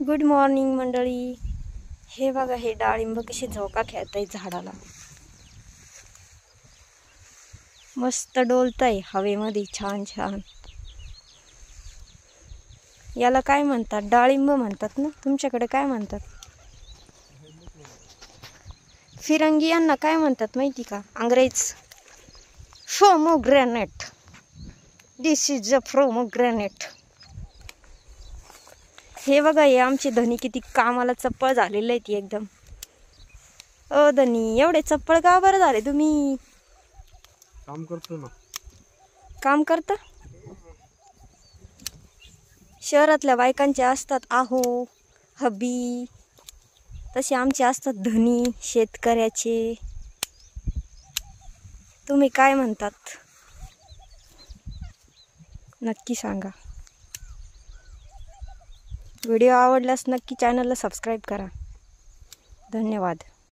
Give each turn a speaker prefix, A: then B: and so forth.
A: Good morning मंडळी. हे बघा, हे डाळिंब कशी झोका खेळताय झाडाला, मस्त डोलताय हवेमध्ये छान छान. याला काय म्हणतात? डाळिंब म्हणतात ना? तुमच्याकडे काय म्हणतात? फिरंगी यांना काय म्हणतात माहिती का? अंग्रेज. Pomegranate. This is a pomegranate. हे बघा, हे आमचे धनी किती कामाला चप्पळ झालेले आहेत एकदम. ओ धनी, एवढे चप्पळ का बरं झाले तुम्ही?
B: काम करतो ना.
A: काम करता? शहरातल्या बायकांचे असतात आहो हबी, तसे आमचे असतात धनी शेतकऱ्याचे. तुम्ही काय म्हणतात नक्की सांगा. व्हिडिओ आवडल्यास नक्की चॅनलला सबस्क्राईब करा. धन्यवाद.